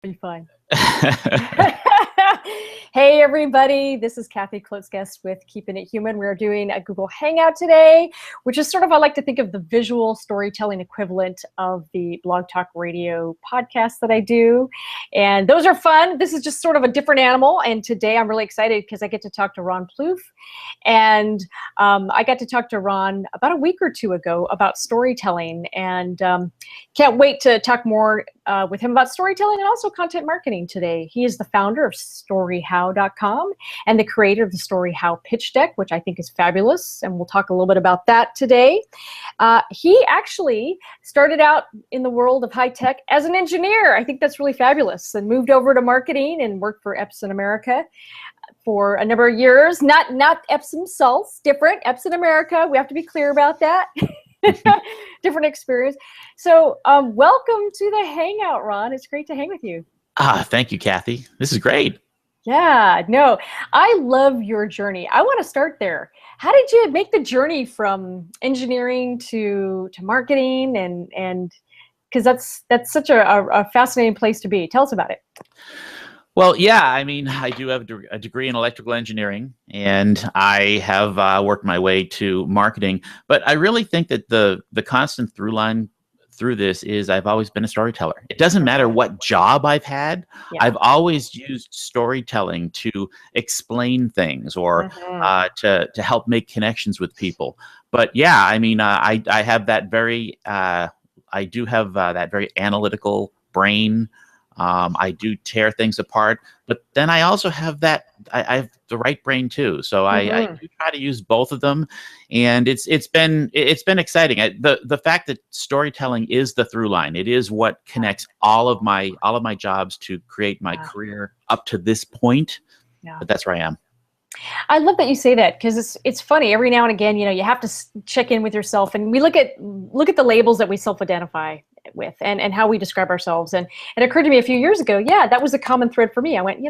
Be fine. Hey everybody, this is Kathy Klotz-Guest with Keeping It Human. We're doing a Google Hangout today, which is sort of, I like to think of the visual storytelling equivalent of the Blog Talk Radio podcast that I do. And those are fun. This is just sort of a different animal. And today I'm really excited because I get to talk to Ron Ploof. And I got to talk to Ron about a week or two ago about storytelling, and can't wait to talk more with him about storytelling and also content marketing today. He is the founder of StoryHow.com and the creator of the StoryHow pitch deck, which I think is fabulous, and we'll talk a little bit about that today. He actually started out in the world of high tech as an engineer. I think that's really fabulous, and moved over to marketing and worked for Epson America for a number of years. Not Epsom salts, different. Epson America, we have to be clear about that. Different experience. So welcome to the Hangout, Ron. It's great to hang with you. Thank you, Kathy. This is great. Yeah, no, I love your journey. I want to start there. How did you make the journey from engineering to marketing, and because that's such a fascinating place to be. Tell us about it. Well, yeah, I mean, I do have a degree in electrical engineering, and I have worked my way to marketing. But I really think that the constant through line through this is I've always been a storyteller. It doesn't matter what job I've had. Yeah. I've always used storytelling to explain things or to help make connections with people. But yeah, I mean, I have that very I do have that very analytical brain. I do tear things apart, but then I also have that, I have the right brain too. So I do try to use both of them, and it's been exciting. The fact that storytelling is the through line, it is what connects all of my jobs to create my career up to this point. Yeah. But that's where I am. I love that you say that, because it's funny. Every now and again, you have to check in with yourself, and we look at the labels that we self-identify with and how we describe ourselves. And it occurred to me a few years ago, yeah, that was a common thread for me. I went,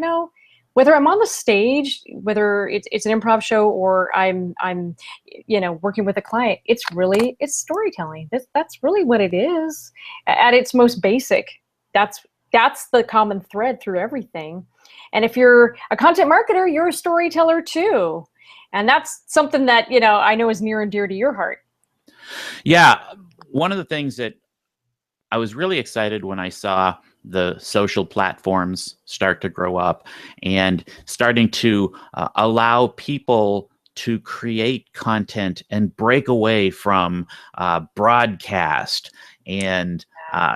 whether I'm on the stage, whether it's an improv show or I'm working with a client, it's storytelling. That's really what it is at its most basic. That's the common thread through everything. And if you're a content marketer, you're a storyteller too. And that's something that, I know is near and dear to your heart. Yeah. One of the things that I was really excited when I saw the social platforms start to grow up and starting to allow people to create content and break away from broadcast and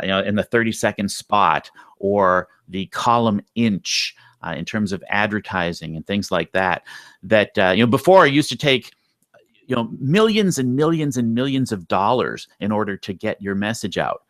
in the 30-second spot or the column inch in terms of advertising and things like that. That before it used to take millions and millions and millions of dollars in order to get your message out.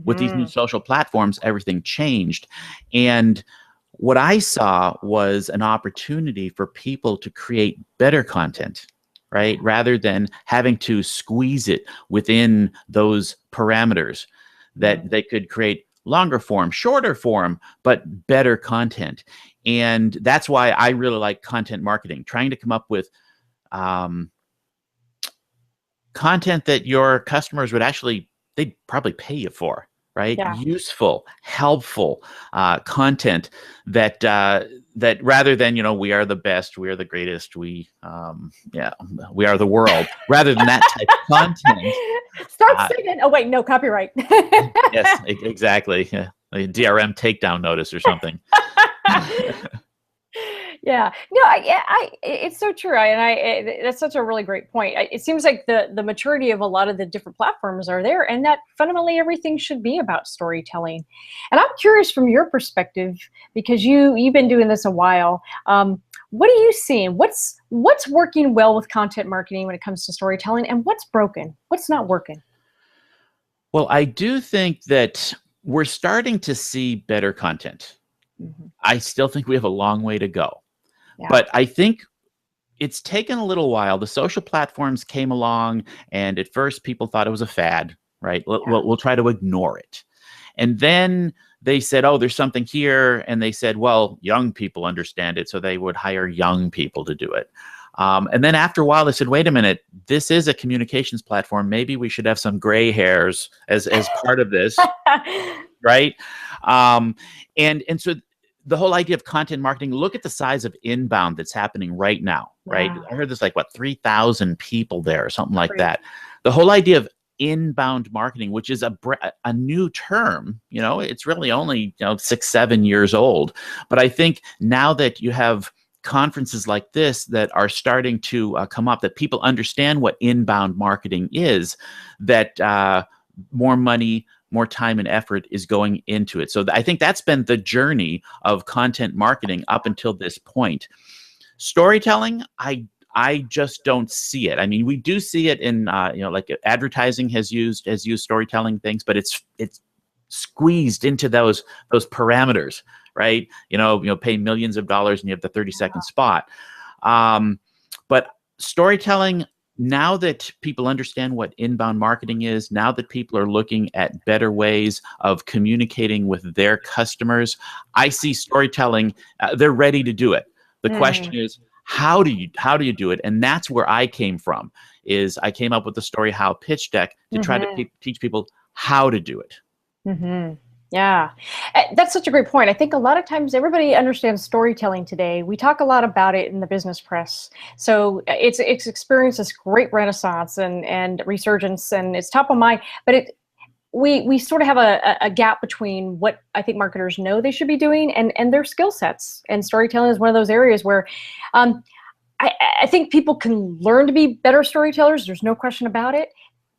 With these new social platforms, everything changed. And what I saw was an opportunity for people to create better content, right? Rather than having to squeeze it within those parameters, that they could create longer form, shorter form, but better content. And that's why I really like content marketing, trying to come up with content that your customers would they'd probably pay you for, right? Yeah. Useful, helpful content that rather than, we are the best, we are the greatest, we are the world, rather than that type of content. Start singing. Oh wait, no, copyright. Yes, exactly. Yeah. A DRM takedown notice or something. Yeah, no, it's so true. That's such a really great point. It seems like the maturity of a lot of the different platforms are there, and that fundamentally everything should be about storytelling. And I'm curious from your perspective, because you've been doing this a while. What are you seeing? What's working well with content marketing when it comes to storytelling, and what's broken? What's not working? Well, I do think that we're starting to see better content. I still think we have a long way to go. Yeah. But I think it's taken a little while. The social platforms came along, and at first people thought it was a fad, right? We'll try to ignore it. And then they said, oh, there's something here. And they said, well, young people understand it, so they would hire young people to do it. And then after a while, they said, wait a minute, this is a communications platform. Maybe we should have some gray hairs as part of this, right? And so the whole idea of content marketing, look at the size of inbound that's happening right now, right? Yeah. I heard there's like, what, 3,000 people there or something like Great. that. The whole idea of inbound marketing, which is a new term, it's really only 6-7 years old. But I think now that you have conferences like this that are starting to come up, that people understand what inbound marketing is, that more money, more time and effort is going into it. So I think that's been the journey of content marketing up until this point. Storytelling, I just don't see it. I mean, we do see it in like advertising has used storytelling things, but it's squeezed into those parameters, right? Pay millions of dollars and you have the 30-second spot. But storytelling, now that people understand what inbound marketing is, now that people are looking at better ways of communicating with their customers, I see storytelling, they're ready to do it. The question is, how do you do it? And that's where I came from, is I came up with the Story How pitch deck to try to teach people how to do it. Yeah, that's such a great point. I think a lot of times everybody understands storytelling today. We talk a lot about it in the business press. So it's experienced this great renaissance and resurgence, and it's top of mind. But we sort of have a gap between what I think marketers know they should be doing and their skill sets. And storytelling is one of those areas where I think people can learn to be better storytellers. There's no question about it.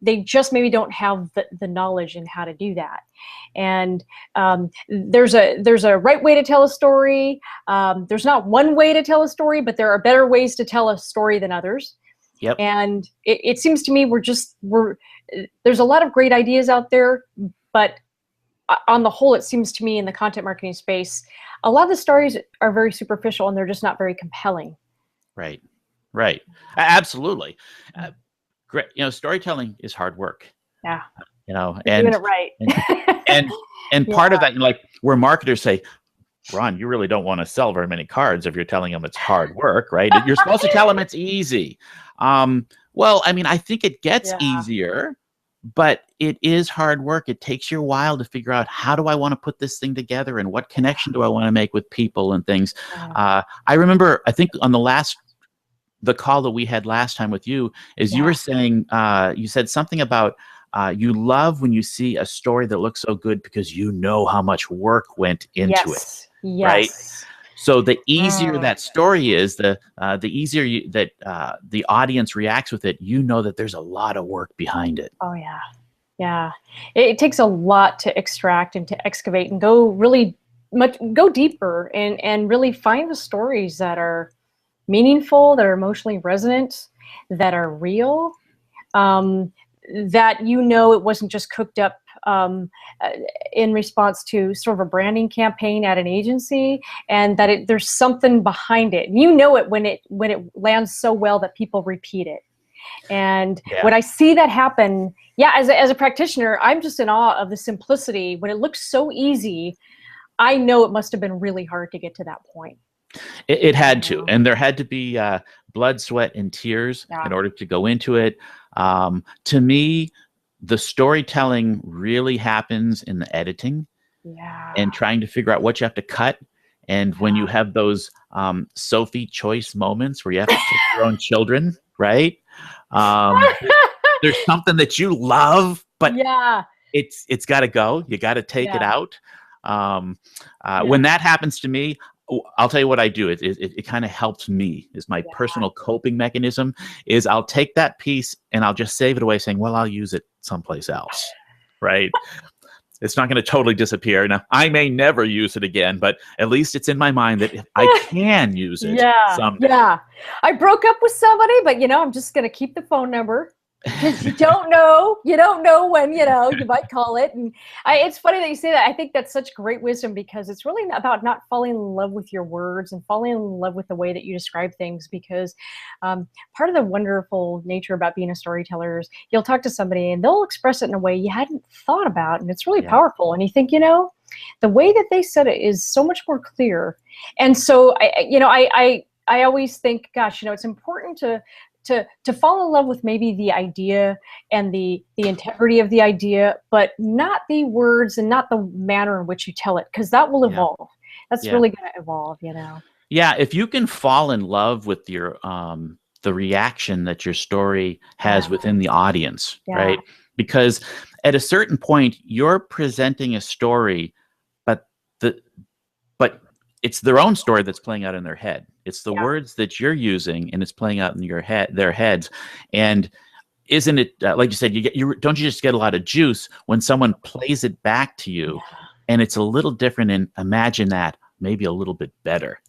They just maybe don't have the knowledge in how to do that. And there's a right way to tell a story. There's not one way to tell a story, but there are better ways to tell a story than others. Yep. And it seems to me there's a lot of great ideas out there, but on the whole, it seems to me in the content marketing space, a lot of the stories are very superficial and they're just not very compelling. Right. Absolutely. Great. Storytelling is hard work. Yeah. And doing it right. and part of that, like where marketers say, Ron, you really don't want to sell very many cards if you're telling them it's hard work, right? You're supposed to tell them it's easy. Well, I mean, I think it gets easier, but it is hard work. It takes you a while to figure out, how do I want to put this thing together and what connection do I want to make with people and things. I remember, I think on the call that we had last time with you, is you were saying, you said something about you love when you see a story that looks so good because you know how much work went into it. Yes. Right? So the easier that story is, the easier that the audience reacts with it, that there's a lot of work behind it. Oh, yeah. Yeah. It takes a lot to extract and to excavate and go deeper and really find the stories that are meaningful, that are emotionally resonant, that are real, that it wasn't just cooked up in response to sort of a branding campaign at an agency, and that there's something behind it. It when it lands so well that people repeat it. And when I see that happen, as a practitioner, I'm just in awe of the simplicity. When it looks so easy, I know it must have been really hard to get to that point. It had to, and there had to be blood, sweat, and tears in order to go into it. To me, the storytelling really happens in the editing and trying to figure out what you have to cut. And when you have those Sophie choice moments where you have to pick your own children, right? There's something that you love, but it's got to go. You got to take it out. When that happens to me, I'll tell you what I do. It kind of helps me. Is my personal coping mechanism is I'll take that piece and I'll just save it away, saying, well, I'll use it someplace else, right? It's not going to totally disappear. Now, I may never use it again, but at least it's in my mind that I can use it someday. Yeah. I broke up with somebody, but I'm just going to keep the phone number. Because you don't know when, you might call it. And it's funny that you say that. I think that's such great wisdom, because it's really about not falling in love with your words and falling in love with the way that you describe things. Because part of the wonderful nature about being a storyteller is you'll talk to somebody and they'll express it in a way you hadn't thought about. And it's really powerful. And you think, the way that they said it is so much more clear. And so, I always think, gosh, it's important to fall in love with maybe the idea and the integrity of the idea, but not the words and not the manner in which you tell it, because that will evolve. That's really going to evolve, you know. Yeah, if you can fall in love with your the reaction that your story has within the audience, right? Because at a certain point, you're presenting a story, but it's their own story that's playing out in their head. It's the words that you're using, and it's playing out in your their heads. And isn't it like you said? Don't you just get a lot of juice when someone plays it back to you, and it's a little different? And imagine that maybe a little bit better.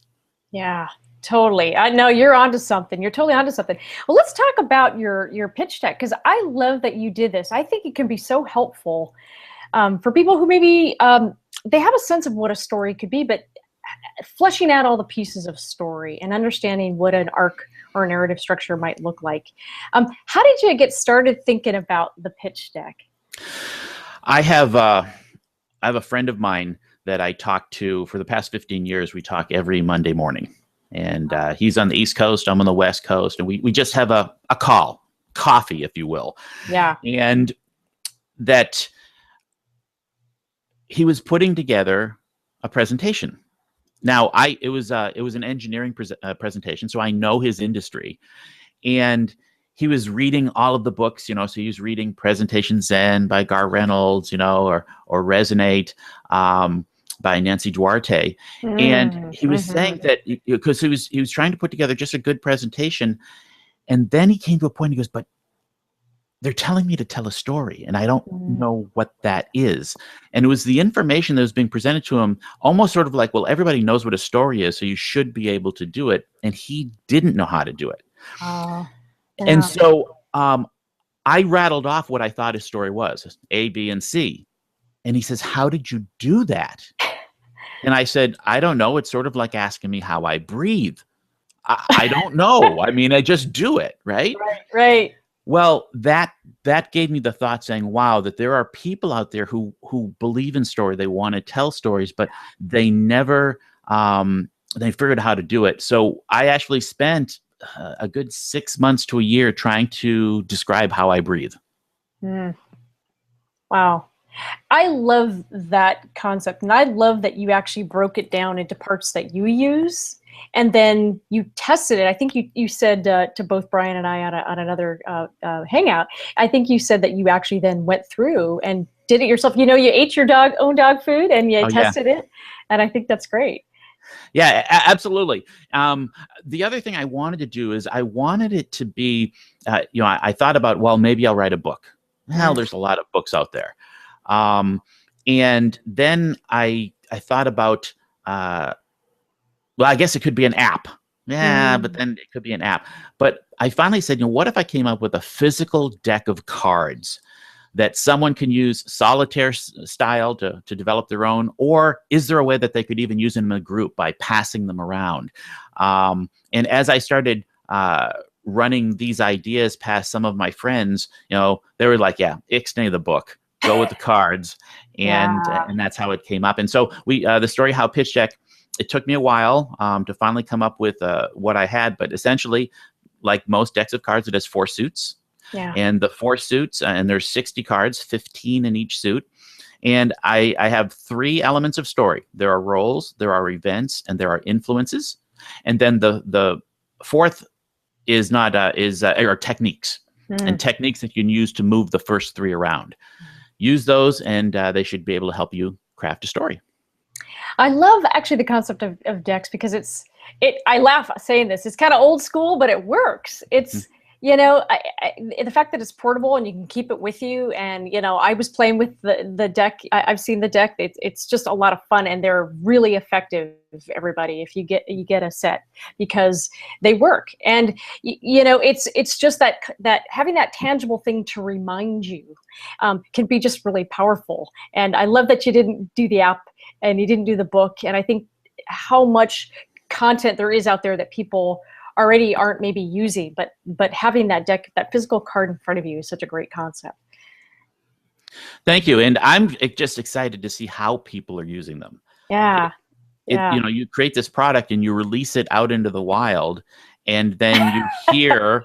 Yeah, totally. I know you're onto something. You're totally onto something. Well, let's talk about your pitch deck, because I love that you did this. I think it can be so helpful for people who maybe they have a sense of what a story could be, but fleshing out all the pieces of story and understanding what an arc or a narrative structure might look like. How did you get started thinking about the pitch deck? I have a friend of mine that I talk to for the past 15 years. We talk every Monday morning, and he's on the East Coast, I'm on the West Coast, and we just have a coffee, if you will. Yeah. And that he was putting together a presentation. Now, it was an engineering presentation, so I know his industry, and he was reading all of the books, so he was reading Presentation Zen by Gar Reynolds, or Resonate by Nancy Duarte, and he was saying that because he was trying to put together just a good presentation, and then he came to a point. He goes, "But they're telling me to tell a story, and I don't know what that is." And it was the information that was being presented to him, almost sort of like, well, everybody knows what a story is, so you should be able to do it. And he didn't know how to do it. And so I rattled off what I thought his story was, A, B, and C. And he says, "How did you do that?" And I said, "I don't know. It's sort of like asking me how I breathe. I don't know. I mean, I just do it, right?" Right. Well, that gave me the thought saying, wow, that there are people out there who believe in story. They want to tell stories, but they never they figured out how to do it. So I actually spent a good 6 months to a year trying to describe how I breathe. Wow. I love that concept, and I love that you actually broke it down into parts that you use, and then you tested it. I think you said to both Brian and I on another hangout, I think you said that you actually then went through and did it yourself. You ate your own dog food, and you tested it, and I think that's great. Yeah, absolutely. The other thing I wanted to do is I wanted it to be, I thought about, well, maybe I'll write a book. Well, there's a lot of books out there. And then I thought about, well, I guess it could be an app. Yeah, but then it could be an app. But I finally said, what if I came up with a physical deck of cards that someone can use solitaire style to develop their own, or is there a way that they could even use them in a group by passing them around? And as I started running these ideas past some of my friends, they were like, yeah, ixnay the book. Go with the cards, and that's how it came up. And so the story How Pitch Deck, it took me a while to finally come up with what I had, but essentially, like most decks of cards, it has 4 suits. Yeah. And the 4 suits, and there's 60 cards, 15 in each suit. And I have 3 elements of story. There are roles, there are events, and there are influences. And then the 4th is are techniques, and techniques that you can use to move the first 3 around. Use those, and they should be able to help you craft a story. I love actually the concept of decks, because I laugh saying this. It's kind of old school, but it works. It's, the fact that it's portable and you can keep it with you. And, I was playing with the deck. I've seen the deck. It's just a lot of fun, and they're really effective, everybody, if you get a set, because they work. And, it's just that having that tangible thing to remind you can be just really powerful. And I love that you didn't do the app and you didn't do the book. And I think how much content there is out there that people already aren't maybe using, but having that deck, that physical card in front of you, is such a great concept. Thank you. And I'm just excited to see how people are using them. Yeah. You create this product and you release it out into the wild, and then you hear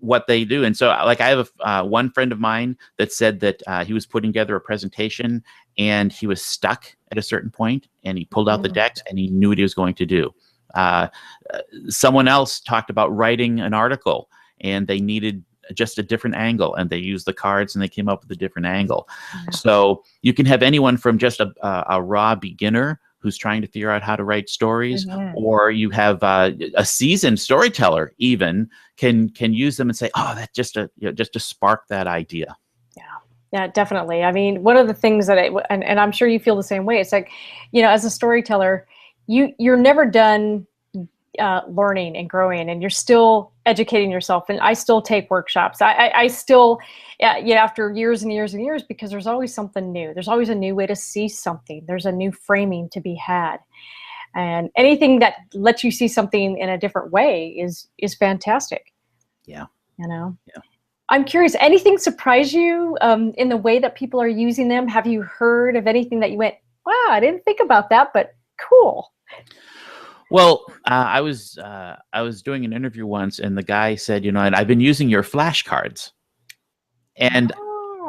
what they do. And so like I have one friend of mine that said that he was putting together a presentation and he was stuck at a certain point and he pulled out the decks and he knew what he was going to do. Someone else talked about writing an article and they needed just a different angle, and they used the cards and they came up with a different angle. So you can have anyone from just a raw beginner who's trying to figure out how to write stories, or you have a seasoned storyteller even can use them and say, oh, that's just to spark that idea. Yeah, definitely. I mean, one of the things that and I'm sure you feel the same way. It's like, as a storyteller, you're never done learning and growing, and you're still educating yourself. And I still take workshops. I still, after years and years and years, because there's always something new. There's always a new way to see something. There's a new framing to be had. And anything that lets you see something in a different way is fantastic. Yeah. Yeah. I'm curious, anything surprise you in the way that people are using them? Have you heard of anything that you went, wow, I didn't think about that, but cool? Well, I was doing an interview once, and the guy said, and I've been using your flashcards, and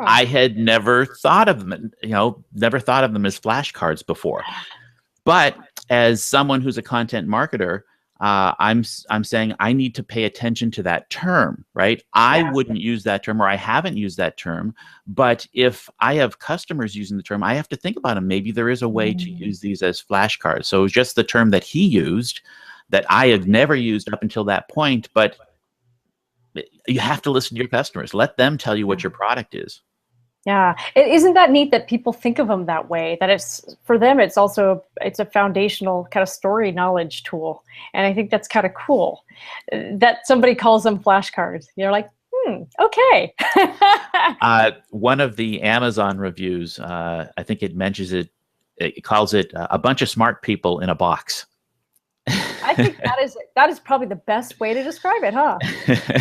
I had never thought of them, never thought of them as flashcards before. But as someone who's a content marketer, I'm saying I need to pay attention to that term, right? I wouldn't use that term, or I haven't used that term. But if I have customers using the term, I have to think about them. Maybe there is a way to use these as flashcards. So it was just the term that he used that I had never used up until that point. But you have to listen to your customers. Let them tell you what your product is. Yeah, isn't that neat that people think of them that way? That it's for them, it's a foundational kind of story knowledge tool, and I think that's kind of cool that somebody calls them flashcards. You're like, okay. One of the Amazon reviews, I think it mentions it. It calls it a bunch of smart people in a box. I think that is probably the best way to describe it, huh?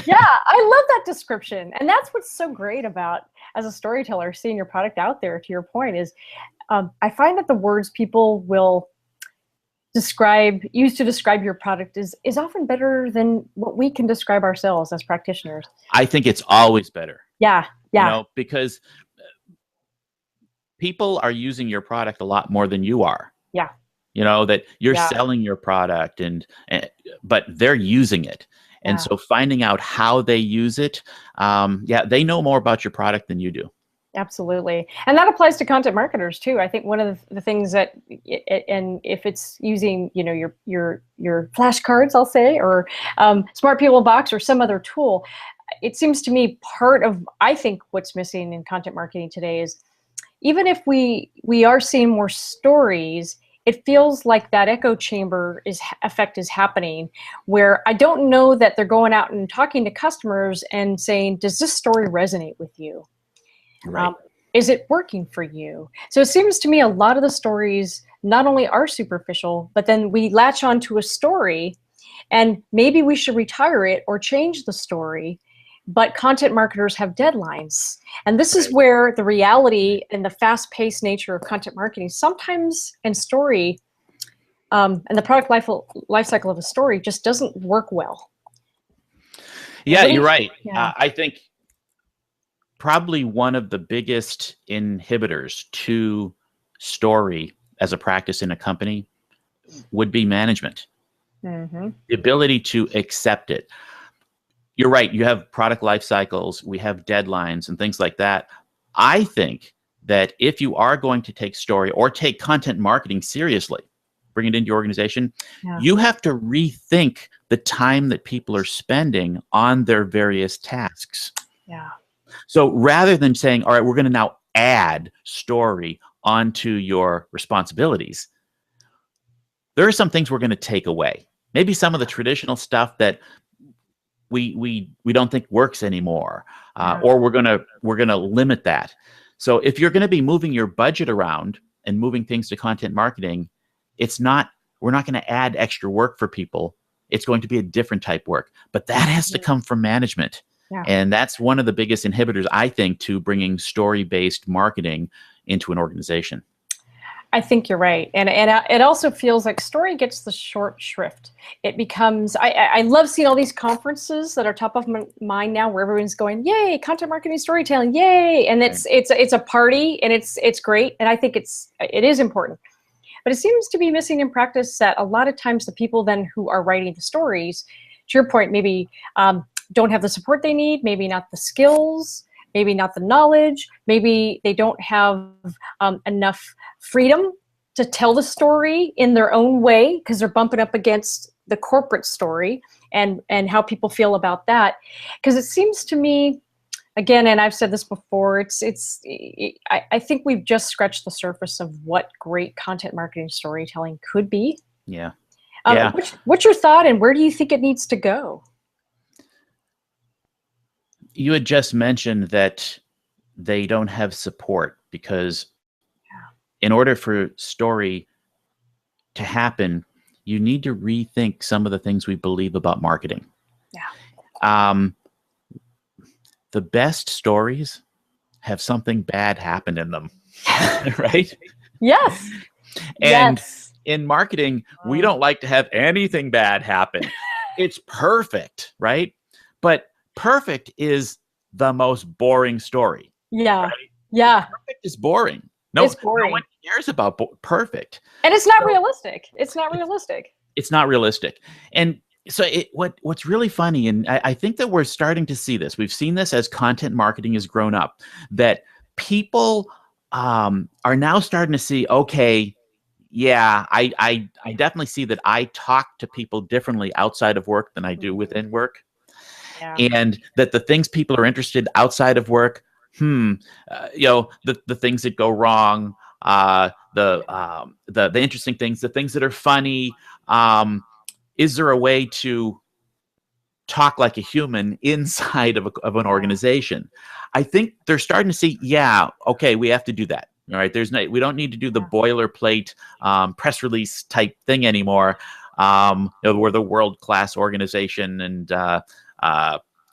Yeah, I love that description, and that's what's so great about, as a storyteller, seeing your product out there. To your point, is I find that the words people will use to describe your product is often better than what we can describe ourselves as practitioners. I think it's always better. Yeah. Because people are using your product a lot more than you are. Yeah. That you're selling your product, but they're using it. And so finding out how they use it, they know more about your product than you do. Absolutely. And that applies to content marketers too. I think one of the things that, and if it's using, your flashcards, I'll say, or Smart People Box or some other tool, it seems to me I think what's missing in content marketing today is, even if we are seeing more stories, it feels like that echo chamber effect is happening, where I don't know that they're going out and talking to customers and saying, does this story resonate with you? Right. Is it working for you? So it seems to me a lot of the stories not only are superficial, but then we latch onto a story and maybe we should retire it or change the story. But content marketers have deadlines. And this is where the reality and the fast-paced nature of content marketing sometimes, and story, and the product life cycle of a story just doesn't work well. Yeah, you're right. Yeah. I think probably one of the biggest inhibitors to story as a practice in a company would be management. The ability to accept it. You're right. You have product life cycles. We have deadlines and things like that. I think that if you are going to take story or take content marketing seriously, bring it into your organization, you have to rethink the time that people are spending on their various tasks. Yeah. So rather than saying, all right, we're going to now add story onto your responsibilities, there are some things we're going to take away. Maybe some of the traditional stuff that we don't think works anymore, or we're gonna limit that. So if you're going to be moving your budget around and moving things to content marketing, we're not going to add extra work for people. It's going to be a different type work, but that has to come from management. And that's one of the biggest inhibitors, I think, to bringing story-based marketing into an organization. I think you're right, and it also feels like story gets the short shrift. It becomes I love seeing all these conferences that are top of mind now, where everyone's going, "Yay, content marketing, storytelling, yay!" And it's a party, and it's great, and I think it is important. But it seems to be missing in practice that a lot of times the people then who are writing the stories, to your point, maybe don't have the support they need, maybe not the skills, maybe not the knowledge, maybe they don't have enough freedom to tell the story in their own way because they're bumping up against the corporate story and how people feel about that. Because it seems to me, again, and I've said this before, I think we've just scratched the surface of what great content marketing storytelling could be. Yeah. What's your thought, and where do you think it needs to go? You had just mentioned that they don't have support because in order for story to happen, you need to rethink some of the things we believe about marketing. Yeah. The best stories have something bad happen in them, right? Yes. And yes. In marketing, we don't like to have anything bad happen. It's perfect, right? But perfect is the most boring story. Yeah. Right? Yeah. Perfect is boring. It's boring. No one cares about perfect. And it's not realistic. It's not realistic. It's not realistic. And so what's really funny, and I think that we're starting to see this. We've seen this as content marketing has grown up, that people are now starting to see, okay, yeah, I definitely see that I talk to people differently outside of work than I do within work. Yeah. And that the things people are interested outside of work, the things that go wrong, the interesting things, the things that are funny. Is there a way to talk like a human inside of an organization? I think they're starting to see, yeah, okay, we have to do that. All right, we don't need to do the boilerplate press release type thing anymore. We're the world-class organization, and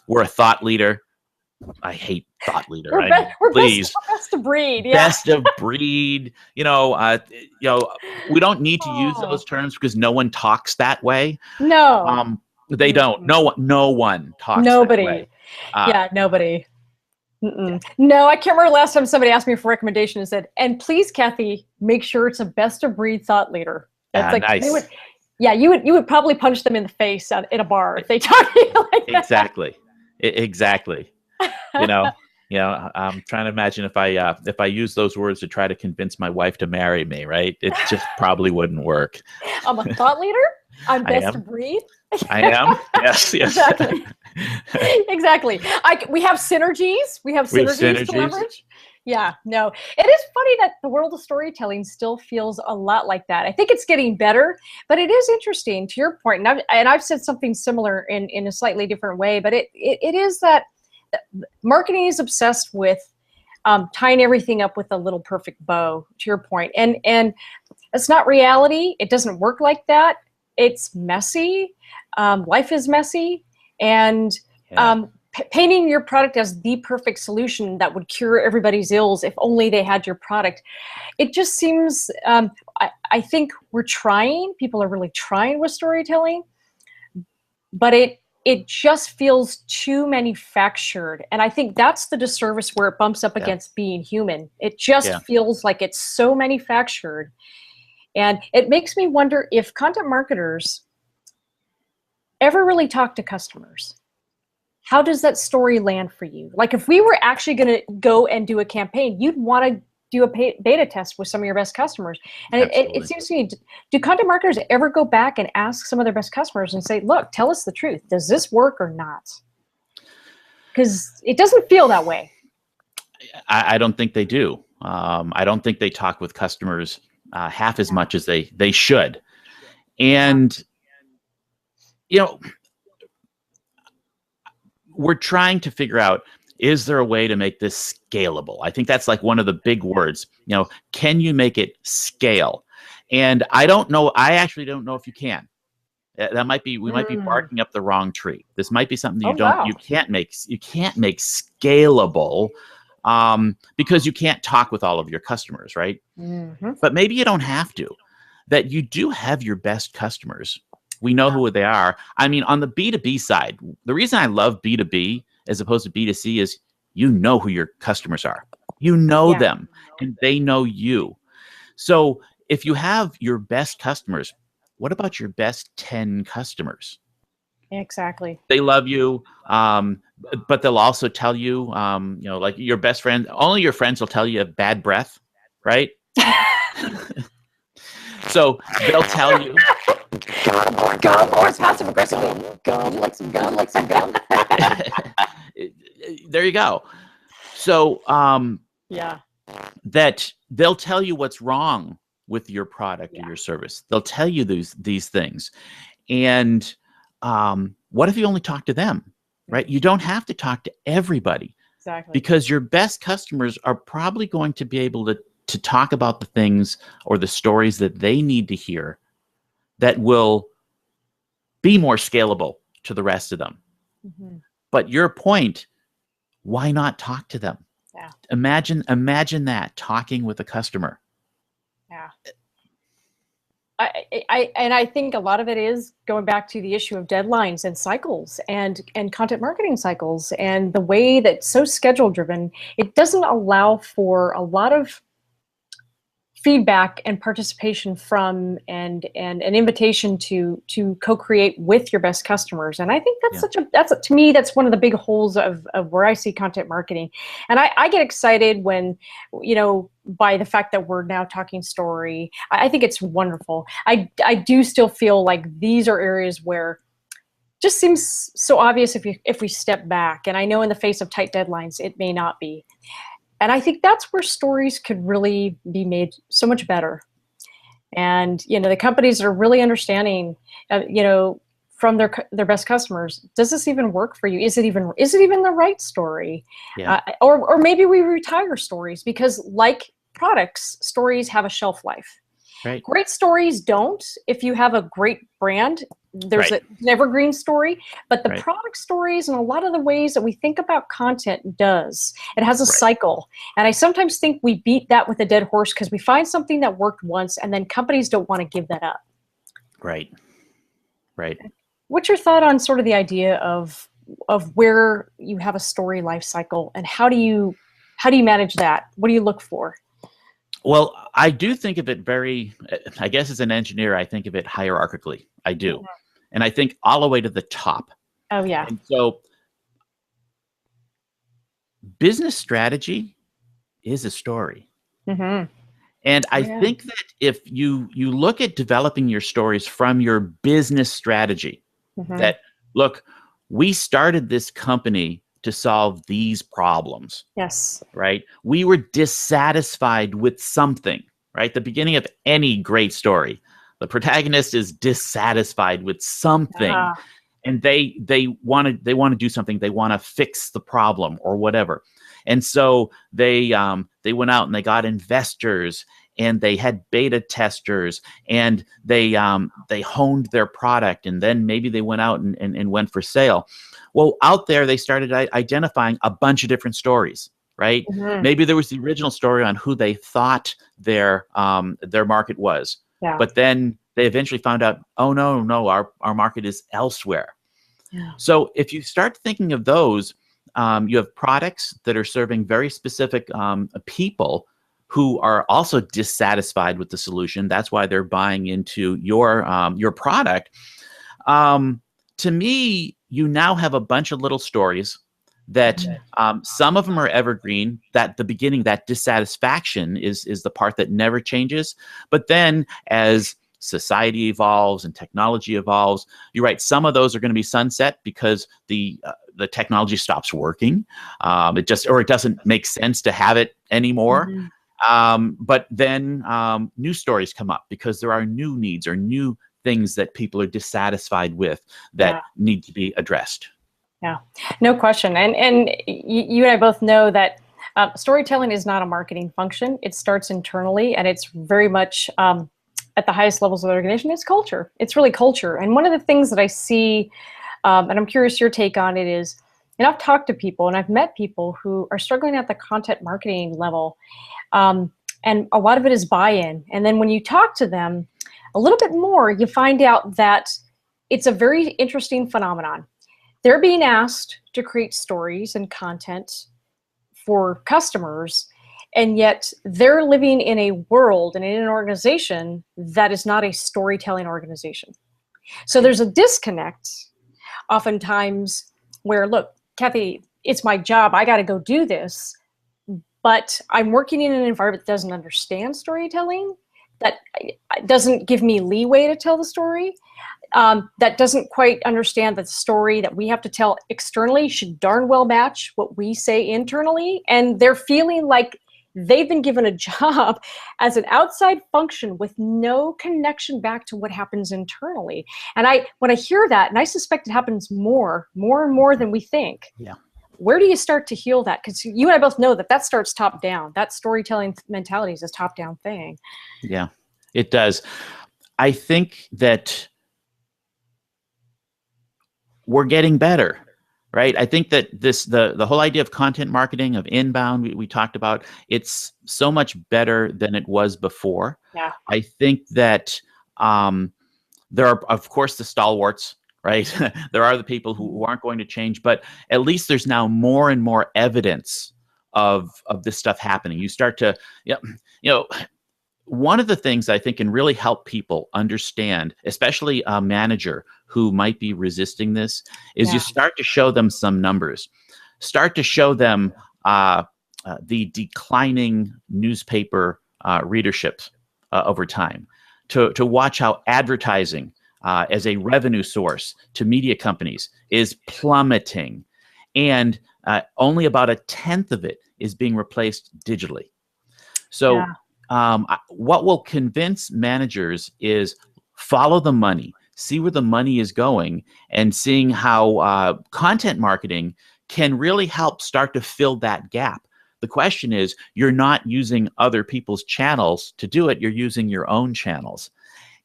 we're a thought leader. I hate thought leader. We're best of breed. Yeah. Best of breed. We don't need to use those terms because no one talks that way. No. They don't. No one talks nobody. That way. Yeah, nobody. No, I can't remember the last time somebody asked me for a recommendation and said, "And please, Kathy, make sure it's a best of breed thought leader." That's nice. You would probably punch them in the face in a bar if they talk to you like that. Exactly. I'm trying to imagine if I use those words to try to convince my wife to marry me, right? It just probably wouldn't work. I'm a thought leader. I'm best of breed. I am. Yes. Exactly. Exactly. We have synergies. We have synergies to leverage. Yeah, no. It is funny that the world of storytelling still feels a lot like that. I think it's getting better, but it is interesting to your point. And I've said something similar in a slightly different way, but it is that marketing is obsessed with tying everything up with a little perfect bow, to your point. And it's not reality. It doesn't work like that. It's messy. Life is messy. And painting your product as the perfect solution that would cure everybody's ills if only they had your product. It just seems, I think people are really trying with storytelling, but it just feels too manufactured. And I think that's the disservice where it bumps up against being human. It just feels like it's so manufactured. And it makes me wonder if content marketers ever really talk to customers. How does that story land for you? Like if we were actually going to go and do a campaign, you'd want to do a beta test with some of your best customers. And it seems to me, do content marketers ever go back and ask some of their best customers and say, look, tell us the truth. Does this work or not? Because it doesn't feel that way. I don't think they do. I don't think they talk with customers half as much as they should. And, we're trying to figure out, is there a way to make this scalable? I think that's like one of the big words. Can you make it scale? And I don't know. I actually don't know if you can. That might be, we might be barking up the wrong tree. This might be something you can't make scalable because you can't talk with all of your customers, right? But maybe you don't have to. That you do have your best customers. We know who they are. I mean, on the B2B side, the reason I love B2B as opposed to B2C is you know who your customers are. You know them, and they know you. So if you have your best customers, what about your best 10 customers? Exactly. They love you, but they'll also tell you, you know, like your best friend, only your friends will tell you have bad breath, right? So they'll tell you. Gum, or it's passive aggressively. Gum, like some gum, like some gum. There you go. So that they'll tell you what's wrong with your product or your service. They'll tell you these things. And what if you only talk to them, right? You don't have to talk to everybody. Exactly. Because your best customers are probably going to be able to talk about the things or the stories that they need to hear that will be more scalable to the rest of them. But your point, why not talk to them? Yeah. Imagine that, talking with a customer. Yeah. I think a lot of it is going back to the issue of deadlines and cycles and content marketing cycles, and the way that's so schedule driven, it doesn't allow for a lot of feedback and participation from and an invitation to co-create with your best customers. And I think that's to me, that's one of the big holes of where I see content marketing. And I get excited when, you know, by the fact that we're now talking story. I think it's wonderful. I do still feel like these are areas where just seems so obvious if we step back. And I know in the face of tight deadlines, it may not be. And I think that's where stories could really be made so much better. And, you know, the companies are really understanding, you know, from their best customers, does this even work for you? Is it even the right story? Yeah. Or maybe we retire stories, because like products, stories have a shelf life. Right. Great stories don't. If you have a great brand, there's an evergreen story, but the product stories and a lot of the ways that we think about content does. It has a cycle. And I sometimes think we beat that with a dead horse because we find something that worked once and then companies don't want to give that up. Right. Right. What's your thought on sort of the idea of where you have a story life cycle, and how do you manage that? What do you look for? Well, I do think of it very, I guess as an engineer, I think of it hierarchically. I do. And I think all the way to the top. Oh, yeah. And so business strategy is a story. And I think that if you look at developing your stories from your business strategy, that, look, we started this company to solve these problems. Yes. Right? We were dissatisfied with something, right? The beginning of any great story, the protagonist is dissatisfied with something, and they want to do something. They want to fix the problem or whatever. And so they went out and they got investors, and they had beta testers, and they honed their product, and then maybe they went out and went for sale. Well, out there, they started identifying a bunch of different stories, right? Maybe there was the original story on who they thought their market was. But then they eventually found out, oh, no, our market is elsewhere. So if you start thinking of those, you have products that are serving very specific people who are also dissatisfied with the solution. That's why they're buying into your product. To me, you now have a bunch of little stories that some of them are evergreen, that the beginning, that dissatisfaction is the part that never changes. But then as society evolves and technology evolves, you're right, some of those are going to be sunset because the technology stops working. It doesn't make sense to have it anymore. But then new stories come up because there are new needs or new things that people are dissatisfied with that need to be addressed. Yeah, no question. And you and I both know that storytelling is not a marketing function. It starts internally, and it's very much at the highest levels of the organization. It's culture. It's really culture. And one of the things that I see, and I'm curious your take on it, is And I've talked to people and I've met people who are struggling at the content marketing level. And a lot of it is buy-in. And then when you talk to them a little bit more, you find out that it's a very interesting phenomenon. They're being asked to create stories and content for customers, and yet they're living in a world and in an organization that is not a storytelling organization. So there's a disconnect oftentimes where, look, Kathy, it's my job, I got to go do this, but I'm working in an environment that doesn't understand storytelling, that doesn't give me leeway to tell the story, that doesn't quite understand that the story that we have to tell externally should darn well match what we say internally. And they're feeling like they've been given a job as an outside function with no connection back to what happens internally. And when I hear that, and I suspect it happens more and more than we think. Yeah. Where do you start to heal that? Because you and I both know that starts top down. That storytelling mentality is a top down thing. Yeah, it does. I think that we're getting better, right? I think that the whole idea of content marketing, of inbound, we talked about, it's so much better than it was before. Yeah. I think that there are, of course, the stalwarts, right? There are the people who aren't going to change, but at least there's now more and more evidence of this stuff happening. You start to, one of the things I think can really help people understand, especially a manager who might be resisting this, is you start to show them some numbers. Start to show them the declining newspaper readership over time. To watch how advertising as a revenue source to media companies is plummeting, and only about 1/10 of it is being replaced digitally. So what will convince managers is follow the money, see where the money is going, and seeing how content marketing can really help start to fill that gap. The question is, you're not using other people's channels to do it, you're using your own channels.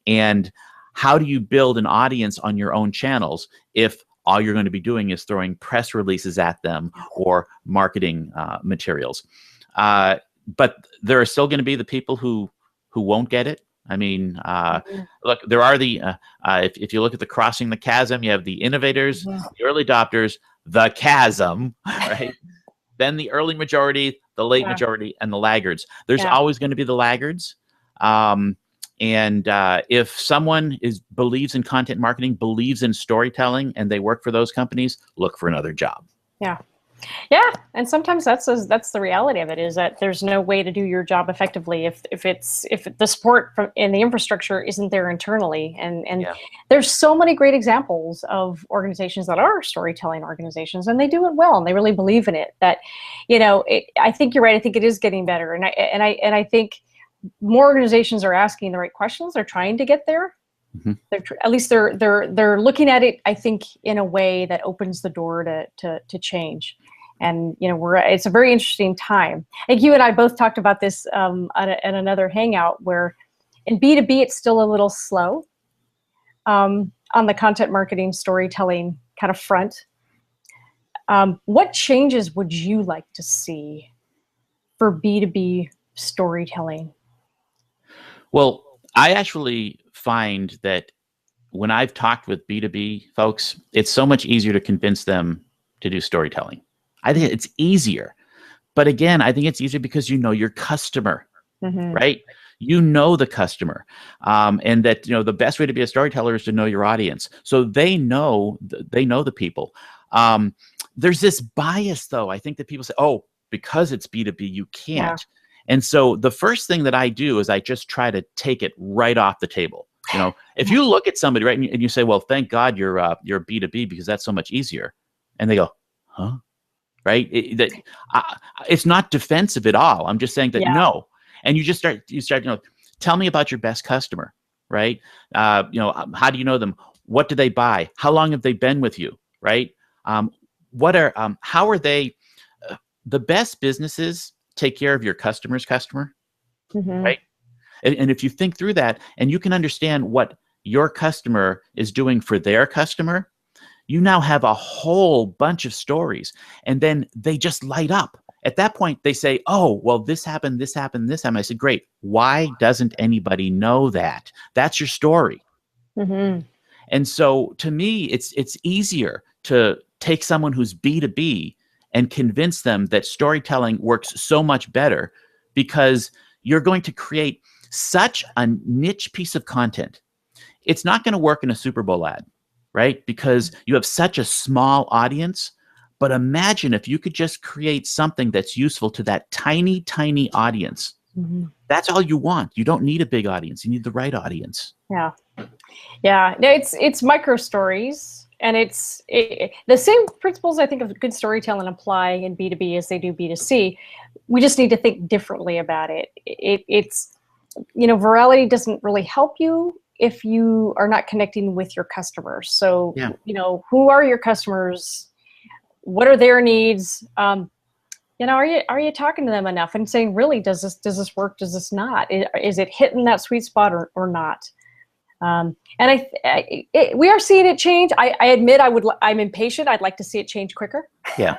And how do you build an audience on your own channels if all you're going to be doing is throwing press releases at them or marketing materials? But there are still going to be the people who won't get it. I mean, look, there are the, if you look at the crossing the chasm, you have the innovators, the early adopters, the chasm, right? Then the early majority, the late majority, and the laggards. There's always going to be the laggards. And if someone believes in content marketing, believes in storytelling, and they work for those companies, look for another job. Yeah. Yeah, and sometimes that's the reality of it, is that there's no way to do your job effectively if the support in the infrastructure isn't there internally. And there's so many great examples of organizations that are storytelling organizations, and they do it well, and they really believe in it. That, I think you're right. I think it is getting better, and I think more organizations are asking the right questions. They're trying to get there. At least they're looking at it, I think, in a way that opens the door to change. And it's a very interesting time. I think you and I both talked about this at another hangout, where in B2B it's still a little slow on the content marketing storytelling kind of front. What changes would you like to see for B2B storytelling? Well, I actually find that when I've talked with B2B folks, it's so much easier to convince them to do storytelling. I think it's easier. But again, I think it's easier because you know your customer, right? You know the customer. And that, the best way to be a storyteller is to know your audience. So they know the people. There's this bias, though. I think that people say, oh, because it's B2B, you can't. And so the first thing that I do is I just try to take it right off the table. If you look at somebody, right, and you say, well, thank God you're B2B because that's so much easier. And they go, huh? Right? It's not defensive at all. I'm just saying that no. And you start, tell me about your best customer, right? How do you know them? What do they buy? How long have they been with you, right? How are they, the best businesses take care of your customer's customer, right? And if you think through that and you can understand what your customer is doing for their customer, you now have a whole bunch of stories, and then they just light up. At that point, they say, oh, well, this happened, this happened, this happened. I said, great. Why doesn't anybody know that? That's your story. Mm-hmm. And so to me, it's easier to take someone who's B2B and convince them that storytelling works so much better, because you're going to create such a niche piece of content. It's not going to work in a Super Bowl ad, right? Because you have such a small audience. But imagine if you could just create something that's useful to that tiny, tiny audience. Mm-hmm. That's all you want. You don't need a big audience. You need the right audience. Yeah. Yeah. No, it's micro stories, and the same principles I think of good storytelling apply in B2B as they do B2C. We just need to think differently about it. It's virality doesn't really help you if you are not connecting with your customers. So, Yeah. Who are your customers? What are their needs? Are you talking to them enough and saying, really, does this work? Does this not? Is it hitting that sweet spot or not? And we are seeing it change. I admit I'm impatient. I'd like to see it change quicker. Yeah.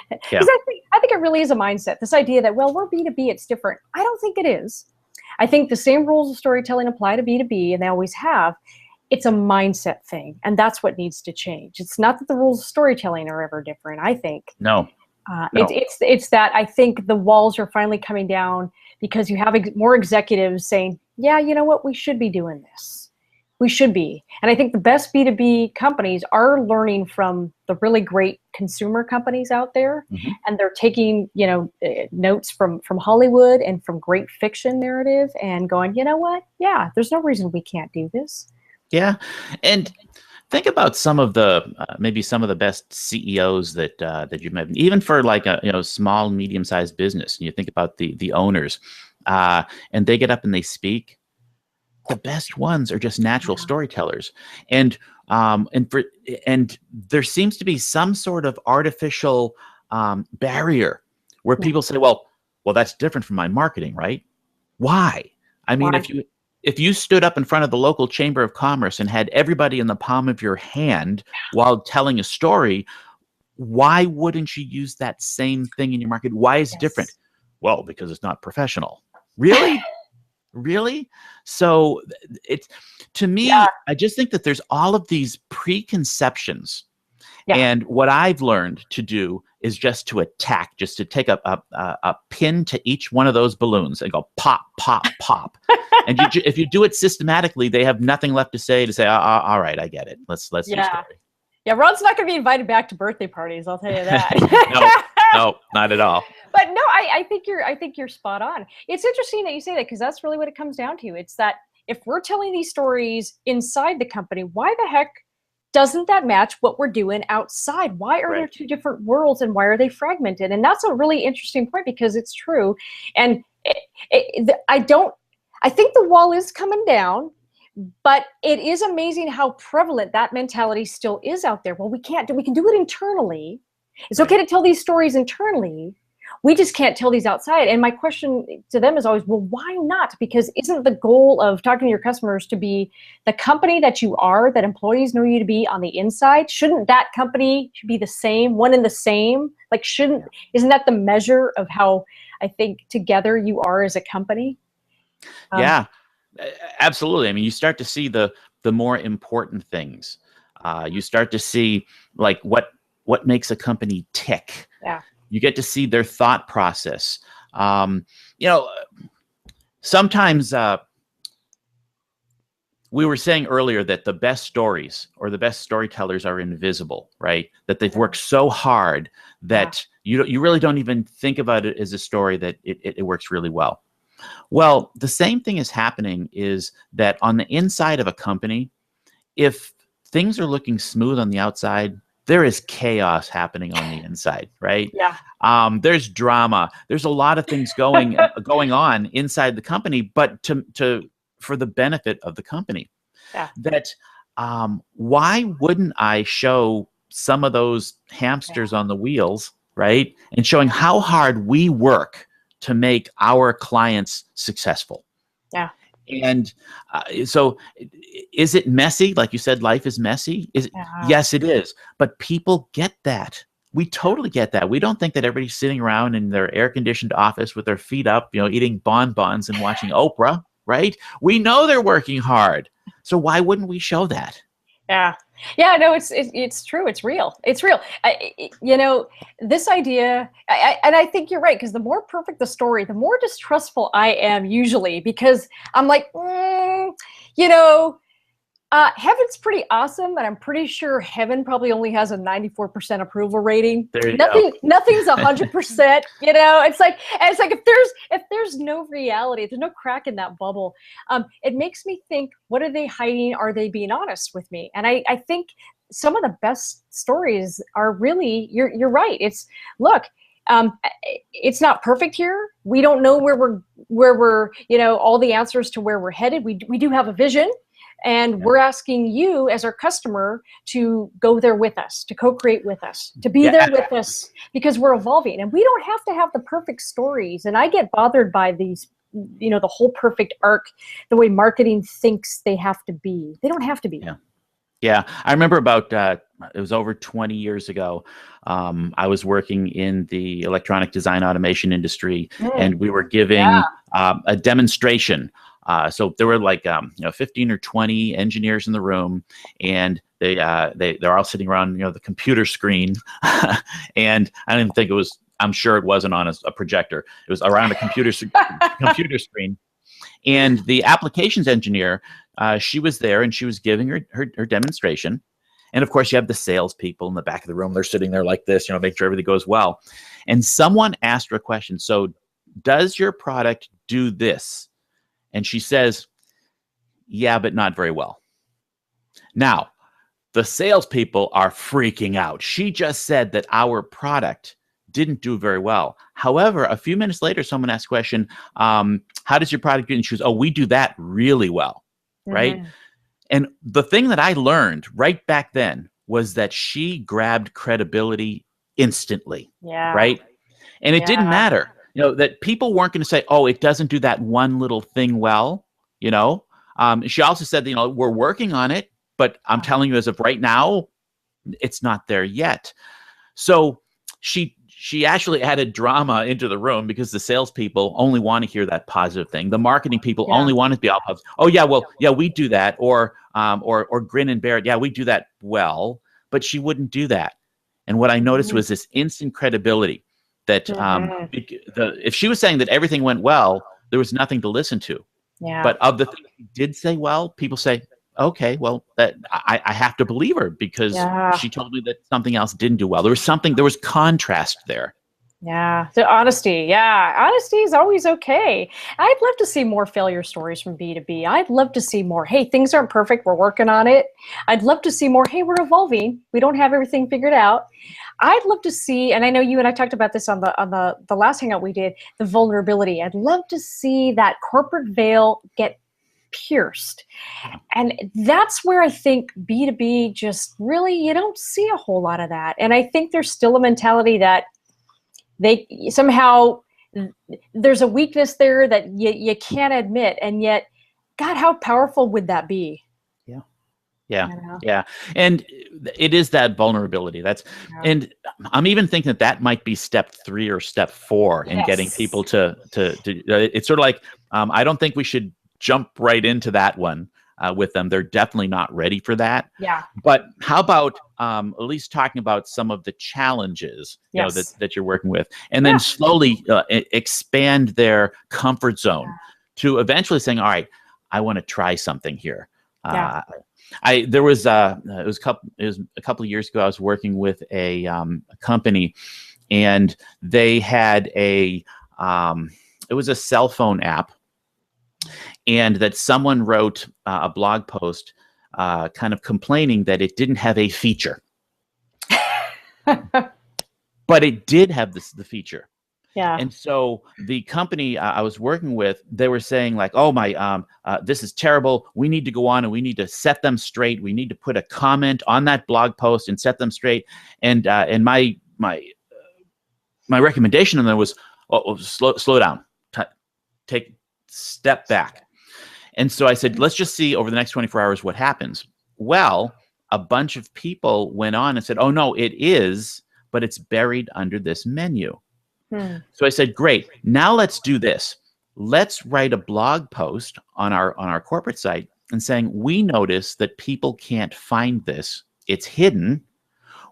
Because I think it really is a mindset. This idea that, well, we're B2B, it's different. I don't think it is. I think the same rules of storytelling apply to B2B, and they always have. It's a mindset thing, and that's what needs to change. It's not that the rules of storytelling are ever different, I think. No. It's that I think the walls are finally coming down because you have more executives saying, yeah, you know what, we should be doing this. We should be. And I think the best B2B companies are learning from the really great consumer companies out there. Mm-hmm. And they're taking, notes from Hollywood and from great fiction narrative and going, you know what? Yeah, there's no reason we can't do this. Yeah. And think about some of the maybe some of the best CEOs that you've met, even for like a small, medium-sized business. And you think about the owners, and they get up and they speak. The best ones are just natural storytellers, and there seems to be some sort of artificial barrier where people say, well, that's different from my marketing, right? Why? I mean, if you stood up in front of the local chamber of commerce and had everybody in the palm of your hand while telling a story, why wouldn't you use that same thing in your market? Why is it different? Well, because it's not professional. Really? Really? So it's, to me, I just think that there's all of these preconceptions. Yeah. And what I've learned to do is just to attack, just to take a pin to each one of those balloons and go pop, pop, pop. And if you do it systematically, they have nothing left to say all right, I get it. Let's do story. Yeah, Ron's not going to be invited back to birthday parties. I'll tell you that. No, not at all. But no, I think you're spot on. It's interesting that you say that, because that's really what it comes down to. It's that if we're telling these stories inside the company, why the heck doesn't that match what we're doing outside? Why are there two different worlds, and why are they fragmented? And that's a really interesting point, because it's true. And I think the wall is coming down, but it is amazing how prevalent that mentality still is out there. Well, we can do it internally. It's okay to tell these stories internally. We just can't tell these outside. And my question to them is always, well, why not? Because isn't the goal of talking to your customers to be the company that you are, that employees know you to be on the inside? Shouldn't that company be the same, one and the same? Like, isn't that the measure of how I think together you are as a company? Yeah, absolutely. I mean, you start to see the more important things. You start to see like what makes a company tick. Yeah. You get to see their thought process. Sometimes we were saying earlier that the best stories or the best storytellers are invisible, right? That they've worked so hard that you really don't even think about it as a story, that it works really well. Well, the same thing is happening, is that on the inside of a company, if things are looking smooth on the outside, there is chaos happening on the inside, right? Yeah. There's drama. There's a lot of things going on inside the company, but for the benefit of the company. Yeah. That why wouldn't I show some of those hamsters on the wheels, right? And showing how hard we work to make our clients successful. Yeah. And so Is it messy? Like you said, life is messy. Yes, it is. But people get that. We totally get that. We don't think that everybody's sitting around in their air-conditioned office with their feet up, eating bonbons and watching Oprah, right? We know they're working hard. So why wouldn't we show that? Yeah. No, it's true. It's real. It's real. This idea, and I think you're right, because the more perfect the story, the more distrustful I am usually, because I'm like, heaven's pretty awesome, and I'm pretty sure heaven probably only has a 94% approval rating. There you go. Nothing's 100%. It's like if there's no reality, if there's no crack in that bubble, it makes me think, what are they hiding? Are they being honest with me? And I think some of the best stories are really, you're right. It's, look, it's not perfect here. We don't know where we're all the answers to where we're headed. We do have a vision. And we're asking you as our customer to go there with us, to co-create with us, to be there with us, because we're evolving. And we don't have to have the perfect stories. And I get bothered by these, the whole perfect arc, the way marketing thinks they have to be. They don't have to be. Yeah. I remember about, it was over 20 years ago. I was working in the electronic design automation industry, and we were giving a demonstration. So there were like 15 or 20 engineers in the room, and they're all sitting around the computer screen, and I didn't think it was. I'm sure it wasn't on a projector. It was around a computer screen, and the applications engineer, she was there, and she was giving her demonstration, and of course you have the salespeople in the back of the room. They're sitting there like this, making sure everything goes well, and someone asked her a question. So, does your product do this? And she says, yeah, but not very well. Now, the salespeople are freaking out. She just said that our product didn't do very well. However, a few minutes later, someone asked a question, how does your product do? And she goes, oh, we do that really well, right? And the thing that I learned right back then was that she grabbed credibility instantly, right? And it didn't matter. That people weren't going to say, oh, it doesn't do that one little thing well, She also said, we're working on it, but I'm telling you, as of right now, it's not there yet. So she actually added drama into the room, because the salespeople only want to hear that positive thing. The marketing people only want to be all positive. Oh, yeah, well, yeah, we do that. Or grin and bear it. Yeah, we do that well. But she wouldn't do that. And what I noticed was this instant credibility. That if she was saying that everything went well, there was nothing to listen to. But of the things she did say well, people say, okay, well, that I have to believe her, because she told me that something else didn't do well. There was contrast there. So honesty. Honesty is always okay. I'd love to see more failure stories from B2B. I'd love to see more, hey, things aren't perfect, we're working on it. I'd love to see more, hey, we're evolving, we don't have everything figured out. I'd love to see, and I know you and I talked about this on the last hangout we did, the vulnerability. I'd love to see that corporate veil get pierced. And that's where I think B2B just really, you don't see a whole lot of that. And I think there's still a mentality that they somehow, there's a weakness there that you can't admit. And yet, God, how powerful would that be? Yeah. And it is that vulnerability. And I'm even thinking that might be step 3 or step 4 in getting people to it's sort of like, I don't think we should jump right into that one with them. They're definitely not ready for that. But how about at least talking about some of the challenges that you're working with, and then slowly expand their comfort zone to eventually saying, all right, I want to try something here. It was a couple of years ago. I was working with a company, and they had it was a cell phone app, and that someone wrote a blog post kind of complaining that it didn't have a feature, but it did have the feature. And so the company I was working with, they were saying like, oh, this is terrible. We need to go on and we need to set them straight. We need to put a comment on that blog post and set them straight. And my recommendation to them was, slow down, step back. And so I said, let's just see over the next 24 hours what happens. Well, a bunch of people went on and said, oh, no, it is, but it's buried under this menu. So I said, great. Now let's do this. Let's write a blog post on our corporate site and saying, we notice that people can't find this. It's hidden.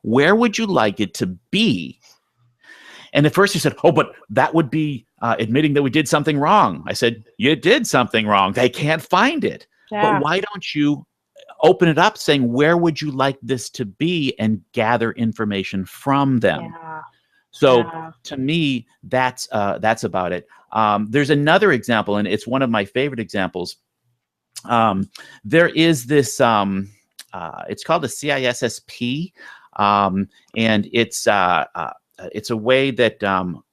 Where would you like it to be? And at first he said, oh, but that would be admitting that we did something wrong. I said, you did something wrong. They can't find it. But why don't you open it up saying, where would you like this to be, and gather information from them? So to me, that's about it. There's another example, and it's one of my favorite examples. There is this, it's called a CISSP, and it's a way that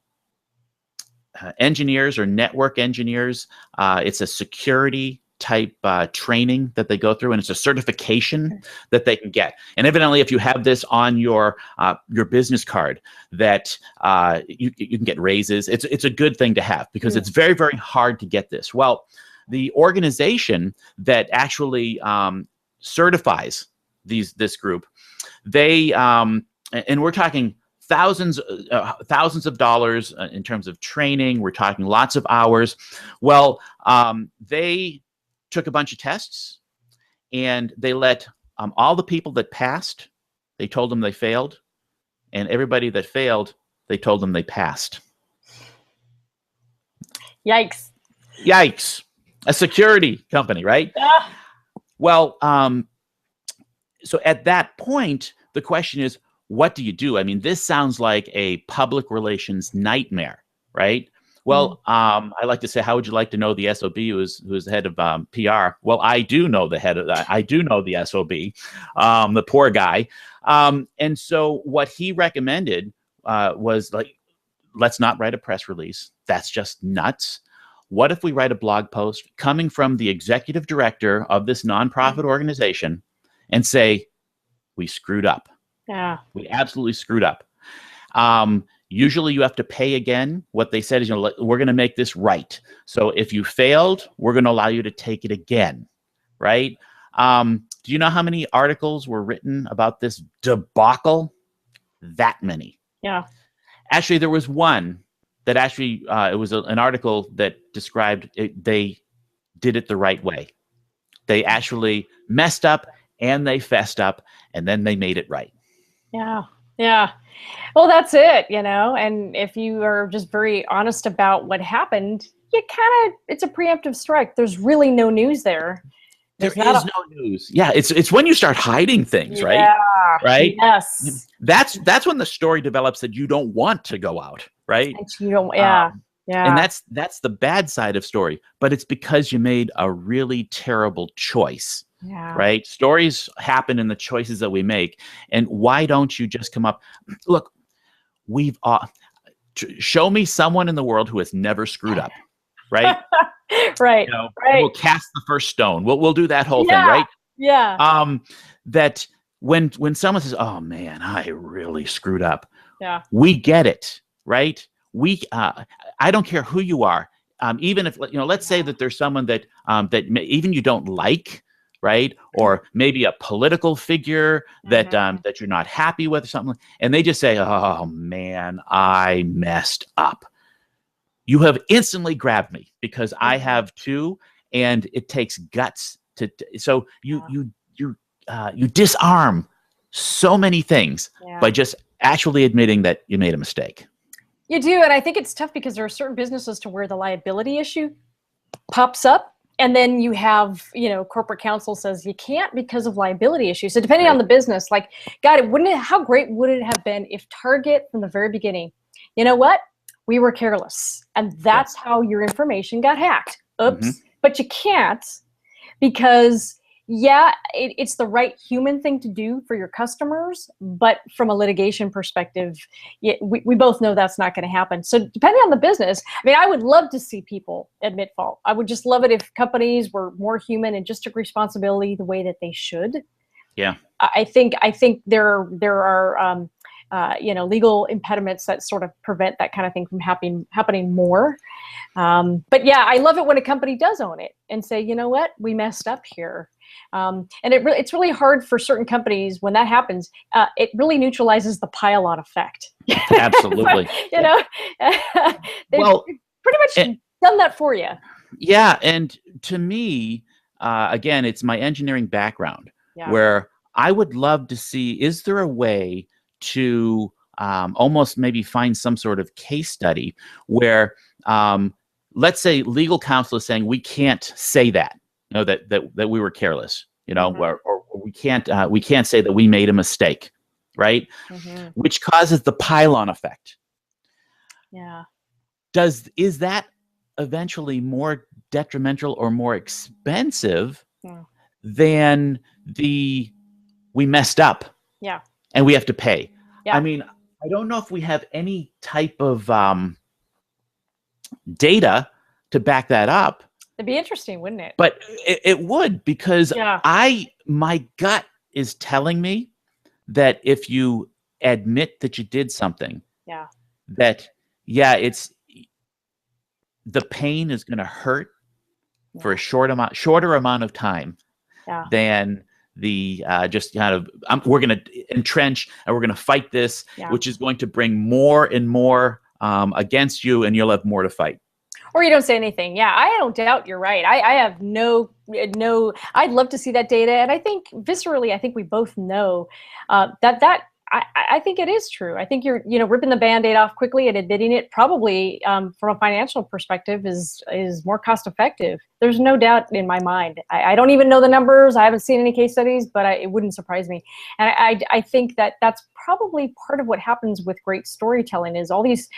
engineers or network engineers, it's a security type training that they go through, and it's a certification that they can get. And evidently, if you have this on your business card, that you can get raises. It's a good thing to have, because it's very, very hard to get this. Well, the organization that actually certifies this group, they and we're talking thousands of dollars in terms of training. We're talking lots of hours. Well, they took a bunch of tests, and they let all the people that passed, they told them they failed, and everybody that failed, they told them they passed. Yikes. Yikes. A security company, right? Well, so at that point, the question is, what do you do? I mean, this sounds like a public relations nightmare, right? Well, I like to say, how would you like to know the SOB who's the head of PR? Well, I do know the head of that. I do know the SOB, the poor guy. And so what he recommended was, like, let's not write a press release. That's just nuts. What if we write a blog post coming from the executive director of this nonprofit organization and say, we screwed up. Yeah. We absolutely screwed up. Usually you have to pay again. What they said is, we're going to make this right. So if you failed, we're going to allow you to take it again, right? Do you know how many articles were written about this debacle? That many. Yeah. Actually, there was one that actually, it was an article that described it, they did it the right way. They actually messed up, and they fessed up, and then they made it right. Yeah. Yeah. Well, that's it, and if you are just very honest about what happened, it's a preemptive strike. There's really no news there. There is no news. Yeah. It's when you start hiding things, right? Yeah. Right. Yes. That's when the story develops that you don't want to go out. Right. And you don't, yeah. And that's the bad side of story, but it's because you made a really terrible choice. Yeah. Right. Stories happen in the choices that we make. And why don't you just come up? Look, show me someone in the world who has never screwed up. Right. Right. We'll cast the first stone. We'll do that whole thing. Right. Yeah. That when someone says, oh man, I really screwed up. Yeah. We get it. Right. I don't care who you are. Even if, let's say that there's someone that even you don't like, right? Or maybe a political figure that that you're not happy with or something, and they just say, oh man, I messed up. You have instantly grabbed me, because I have too, and it takes guts so you disarm so many things by just actually admitting that you made a mistake. You do, and I think it's tough because there are certain businesses to where the liability issue pops up, and then you have, corporate counsel says you can't because of liability issues. So depending on the business, like, God, how great would it have been if Target from the very beginning, you know what? We were careless, and that's how your information got hacked. Oops. But you can't, because it's the right human thing to do for your customers, but from a litigation perspective, we both know that's not going to happen. So depending on the business, I mean, I would love to see people admit fault. I would just love it if companies were more human and just took responsibility the way that they should. Yeah. I think there are legal impediments that sort of prevent that kind of thing from happening more. But yeah, I love it when a company does own it and say, you know what, we messed up here. And it's really hard for certain companies when that happens. It really neutralizes the pile-on effect. Absolutely. They've pretty much done that for you. Yeah, and to me, again, it's my engineering background where I would love to see, is there a way to almost maybe find some sort of case study where, let's say legal counsel is saying we can't say that, that we were careless, or we can't say that we made a mistake, right? Which causes the pile-on effect. Yeah. Is that eventually more detrimental or more expensive than we messed up and we have to pay? I mean, I don't know if we have any type of data to back that up. It'd be interesting, wouldn't it? But it would, because my gut is telling me that if you admit that you did something, that it's the pain is going to hurt for a shorter amount of time than the just kind of we're going to entrench and we're going to fight this, which is going to bring more and more against you, and you'll have more to fight. Or you don't say anything. Yeah, I don't doubt you're right. I have no, I'd love to see that data. And I think viscerally, I think we both know I think it is true. I think you're, ripping the Band-Aid off quickly and admitting it probably from a financial perspective is more cost effective. There's no doubt in my mind. I don't even know the numbers. I haven't seen any case studies, but it wouldn't surprise me. And I think that's probably part of what happens with great storytelling is all these,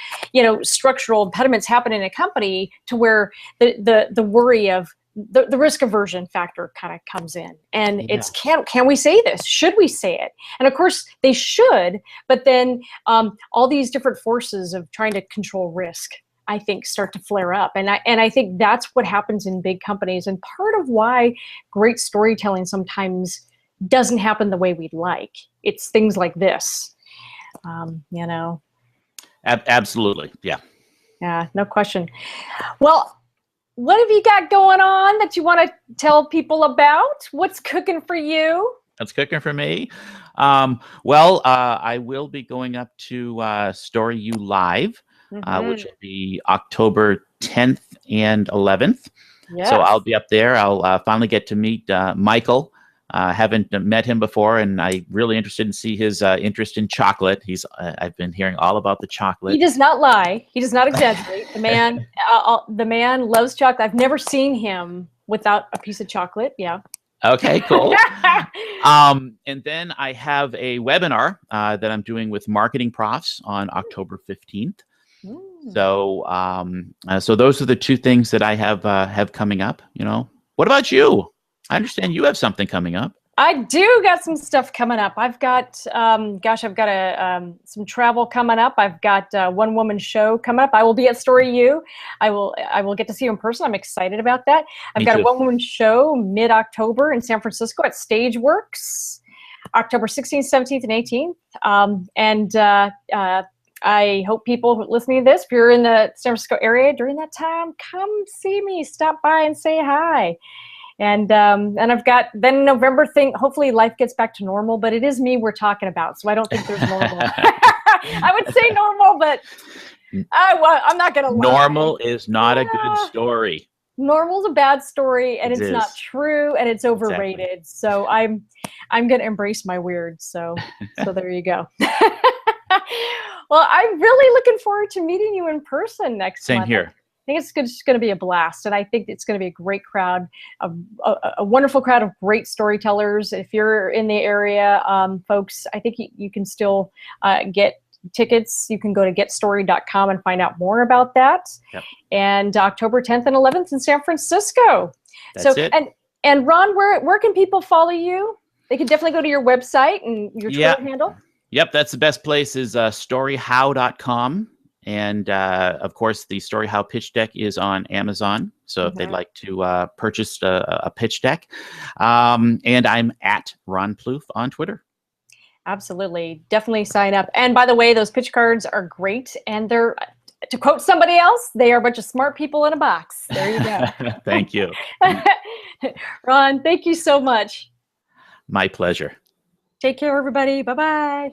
structural impediments happen in a company to where the worry of the risk aversion factor kind of comes in, and it's can we say this? Should we say it? And of course they should, but then all these different forces of trying to control risk, I think, start to flare up, and I think that's what happens in big companies, and part of why great storytelling sometimes doesn't happen the way we'd like. It's things like this, Absolutely, yeah, no question. Well, what have you got going on that you want to tell people about? What's cooking for you? That's cooking for me. I will be going up to Story U Live, which will be October 10th and 11th. Yes. So I'll be up there. I'll finally get to meet Michael. Haven't met him before, and I'm really interested in see his interest in chocolate. I've been hearing all about the chocolate. He does not lie. He does not exaggerate. The man loves chocolate. I've never seen him without a piece of chocolate. Yeah. Okay, cool. And then I have a webinar that I'm doing with marketing profs on October 15th. So, so those are the two things that I have coming up. What about you? I understand you have something coming up. I do got some stuff coming up. I've got, I've got some travel coming up. I've got a one-woman show coming up. I will be at Story U. I will get to see you in person. I'm excited about that. I've got a one-woman show mid-October in San Francisco at Stageworks, October 16th, 17th, and 18th. I hope people listening to this, if you're in the San Francisco area during that time, come see me. Stop by and say hi. And I've got then November thing. Hopefully life gets back to normal, but it is me we're talking about, so I don't think there's normal. I would say normal, but I'm not gonna lie. Normal is not a good story. Normal's a bad story, and it's not true, and it's overrated. Exactly. So I'm gonna embrace my weird. So there you go. Well, I'm really looking forward to meeting you in person next month. Same here. I think it's just going to be a blast, and I think it's going to be a great crowd, a wonderful crowd of great storytellers. If you're in the area, folks, I think you can still get tickets. You can go to getstory.com and find out more about that. Yep. And October 10th and 11th in San Francisco. That's it. And Ron, where can people follow you? They can definitely go to your website and your Twitter handle. Yep, that's the best place is storyhow.com. And of course, the Story How pitch deck is on Amazon. So if they'd like to purchase a pitch deck, and I'm at Ron Ploof on Twitter. Absolutely. Definitely sign up. And by the way, those pitch cards are great. And they're, to quote somebody else, they are a bunch of smart people in a box. There you go. Thank you. Ron, thank you so much. My pleasure. Take care, everybody. Bye-bye.